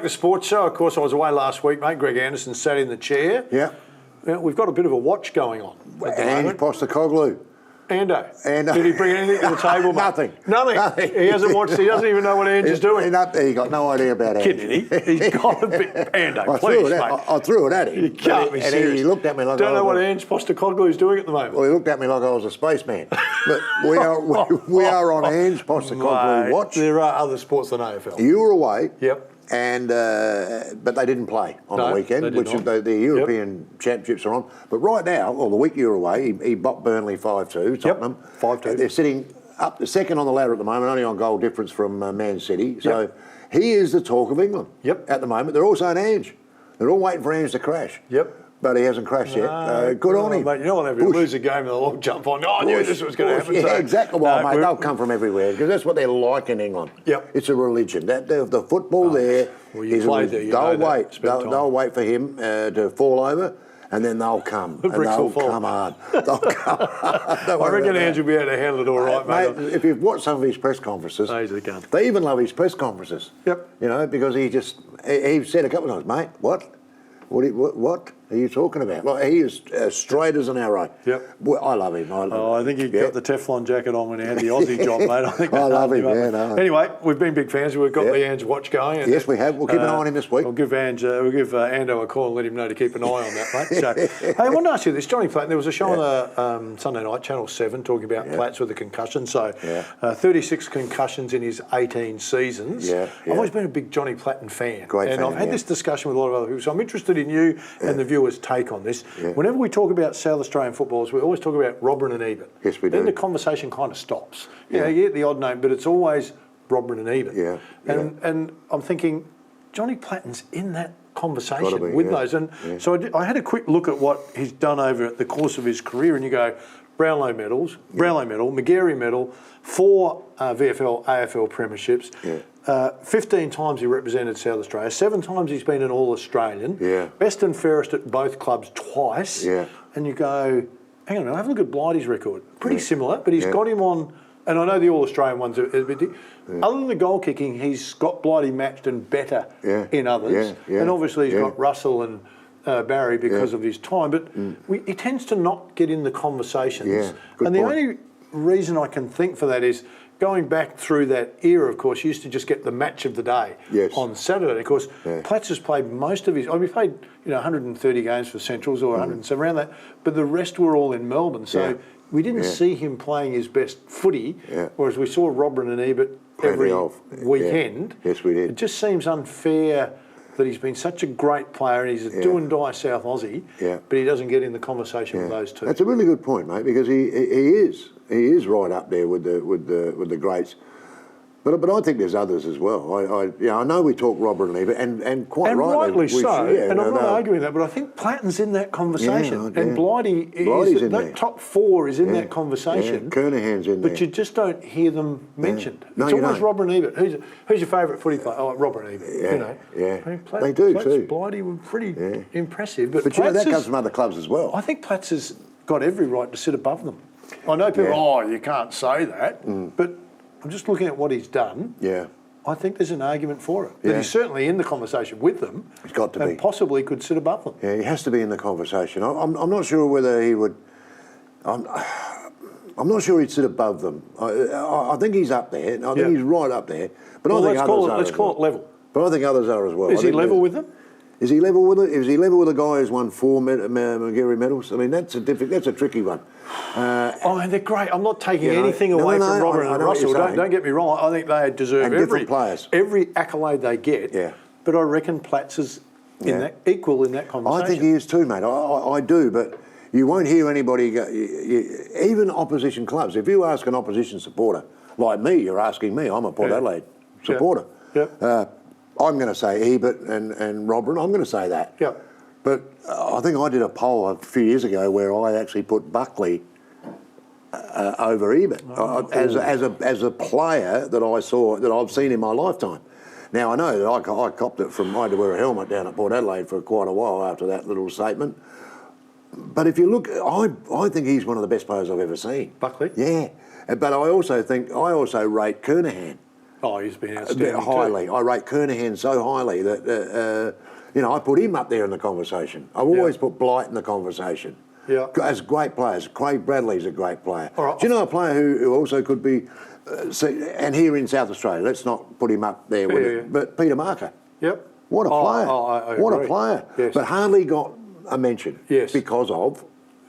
back to Sports Show. Of course, I was away last week, mate. Greg Anderson sat in the chair. Yeah. We've got a bit of a watch going on. Ange Postecoglou. Ando. Did he bring anything to the table, mate? Nothing. He hasn't watched. He doesn't even know what Ange is doing. He got no idea about Ange. Kidding, He's got a bit. Ando, please, mate. I threw it at him. You can't be serious. He looked at me like Don't know what Ange Postecoglou is doing at the moment. Well, he looked at me like I was a spaceman. But we are on Ange Postecoglou watch. There are other sports than AFL. You were away. Yep. And but they didn't play on the weekend, which the European Championships are on. But right now, the week you were away, he bopped Burnley 5-2, Tottenham. 5-2. They're sitting up the second on the ladder at the moment, only on goal difference from Man City. So he is the talk of England at the moment. They're all saying Ange. They're all waiting for Ange to crash. Yep. But he hasn't crashed yet. Good on him. Mate, you know what? If you lose a game, they'll all jump on. I knew this was going to happen. Yeah, exactly. Well, mate, they'll come from everywhere because that's what they're like in England. Yep. It's a religion. The football there. Well, you played there. They'll wait for him to fall over, and then they'll come. And they'll come hard. They'll come hard. I reckon Ange will be able to handle it all right, mate. If you've watched some of his press conferences, they even love his press conferences. Yep. You know, because he said a couple of times, mate, what? What are you talking about? Like, he is as straight as an arrow. Yep. Well, I love him. I think he got the Teflon jacket on when he had the Aussie job, mate. I love him, Anyway, we've been big fans. We've got the Ange watch going. Yes, we have. We'll keep an eye on him this week. We'll give Ando a call and let him know to keep an eye on that, mate. So, hey, I want to ask you this. Johnny Platt, there was a show on the Sunday night, Channel 7, talking about Platts with a concussion. So 36 concussions in his 18 seasons. I've always been a big Johnny Platten fan. And I've had this discussion with a lot of other people. So I'm interested in you and the viewers' take on this. Whenever we talk about South Australian footballers, we always talk about Robben and Ebert. Yes, we do. Then the conversation kind of stops. You get the odd name, but it's always Robben and Ebert. And I'm thinking, Johnny Platten's in that conversation with those. And so I had a quick look at what he's done over the course of his career, and you go, Brownlow medals, Magarey medal, 4 VFL, AFL premierships. 15 times he represented South Australia. 7 times he's been an All-Australian. Best and fairest at both clubs twice. And you go, hang on a minute, have a look at Blighty's record. Pretty similar, but he's got him on, and I know the All-Australian ones are a bit. Other than the goal kicking, he's got Blighty matched and better in others. And obviously he's got Russell and Barry because of his time, but he tends to not get in the conversations. And the only reason I can think for that is going back through that era, of course, you used to just get the match of the day on Saturday. Of course, Platts has played most of his. He played 130 games for Centrals or 107 around that, but the rest were all in Melbourne. So we didn't see him playing his best footy, whereas we saw Robben and Ebert every weekend. Yes, we did. It just seems unfair that he's been such a great player and he's a do-and-die South Aussie, but he doesn't get in the conversation with those two. That's a really good point, mate, because he is right up there with the greats. But I think there's others as well. I know we talk Robert and Ebert, and quite rightly so. And I'm not arguing that, but I think Platten's in that conversation, and Blighty's in that there. Top 4 is in that conversation. Kernahan's in there, but you just don't hear them mentioned. No, it's always Robert and Ebert. Who's your favourite footy player? Oh, Robert and Ebert. They do Platts, too. Blighty were pretty impressive, but that comes from other clubs as well. I think Platts has got every right to sit above them. I know people. You can't say that, but I'm just looking at what he's done. I think there's an argument for it. But he's certainly in the conversation with them. He's got to be. And possibly could sit above them. Yeah, he has to be in the conversation. I'm not sure whether he would. I'm not sure he'd sit above them. I think he's up there. I think he's right up there. But I think let's call it level. But I think others are as well. Is he level with them? Is he level with it? Is he level with a guy who's won 4 Magarey medals? I mean, that's a tricky one. They're great. I'm not taking anything away from Robert and Russell. Don't get me wrong. I think they deserve every accolade they get. But I reckon Platts is equal in that conversation. I think he is too, mate. I do, but you won't hear anybody go, even opposition clubs. If you ask an opposition supporter like me, you're asking me. I'm a Port Adelaide supporter. I'm going to say Ebert and Robert. I'm going to say that. But I think I did a poll a few years ago where I actually put Buckley over Ebert as a player that I saw, that I've seen in my lifetime. Now, I know that I copped it from, I had to wear a helmet down at Port Adelaide for quite a while after that little statement. But if you look, I think he's one of the best players I've ever seen. Buckley? Yeah. But I also rate Kernahan Oh, he's been outstanding highly. too. I rate Kernahan so highly that, I put him up there in the conversation. I've always put Blight in the conversation. Yeah. As great players. Craig Bradley's a great player. All right. Do you know a player who also could be, and here in South Australia, let's not put him up there with it, but Peter Marker. Yep. What a player. I what agree. a player. Yes. But hardly got a mention. Yes. Because of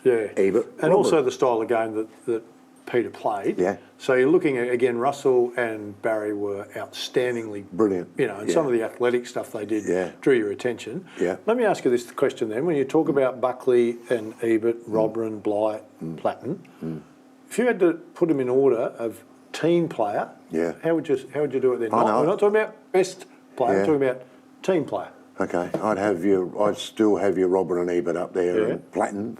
Ebert. And also the style of game that Peter played. Yeah. So you're looking at, again, Russell and Barry were outstandingly brilliant. And some of the athletic stuff they did drew your attention. Yeah. Let me ask you this question then. When you talk about Buckley and Ebert, Robran, Blight, Platten, if you had to put them in order of team player, how would you do it then? We're not talking about best player, we're talking about team player. Okay, I'd still have your Robin and Ebert up there and Platten.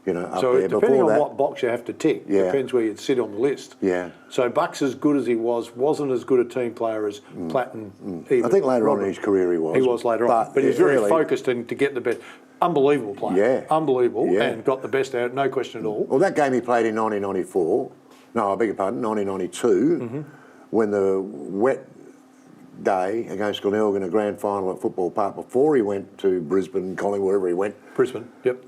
Up so there. depending Before on that, what box you have to tick, depends where you'd sit on the list. Yeah. So Bucks, as good as he wasn't as good a team player as Platten. Ebert, I think later on Robin. in his career he was. He was later on, but he was very focused to get the best. Unbelievable player. Yeah. Unbelievable, and got the best out, no question at all. Well, that game he played in 1994, no, I beg your pardon, 1992, when the wet day against Glenelg in a grand final at Football Park before he went to Brisbane, Collingwood, wherever he went. Brisbane, yep.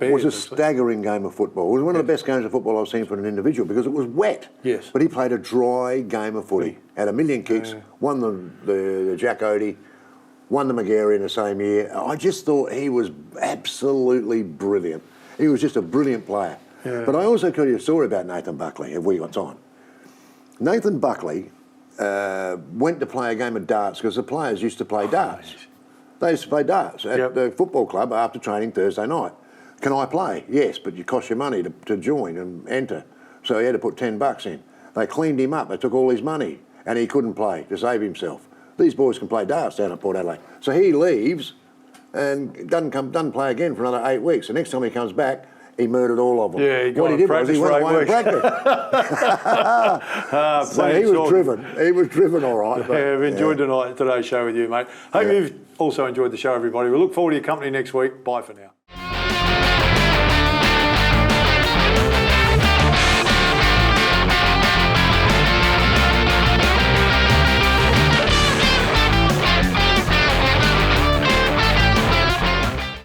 Was a staggering game of football. It was one of the best games of football I've seen for an individual because it was wet. Yes. But he played a dry game of footy. Had a million kicks, won the Jack Odie, won the Magarey in the same year. I just thought he was absolutely brilliant. He was just a brilliant player. Yeah. But I also tell you a story about Nathan Buckley, if we got time. Nathan Buckley went to play a game of darts because the players used to play darts. They used to play darts at the football club after training Thursday night. Can I play? Yes, but it costs you money to join and enter. So he had to put $10 in. They cleaned him up. They took all his money and he couldn't play to save himself. These boys can play darts down at Port Adelaide. So he leaves and doesn't play again for another 8 weeks. The next time he comes back, he murdered all of them. Yeah, what he did was he went away and practiced. So he was driven. He was driven all right. But, I've enjoyed today's show with you, mate. Hope you've also enjoyed the show, everybody. We look forward to your company next week. Bye for now.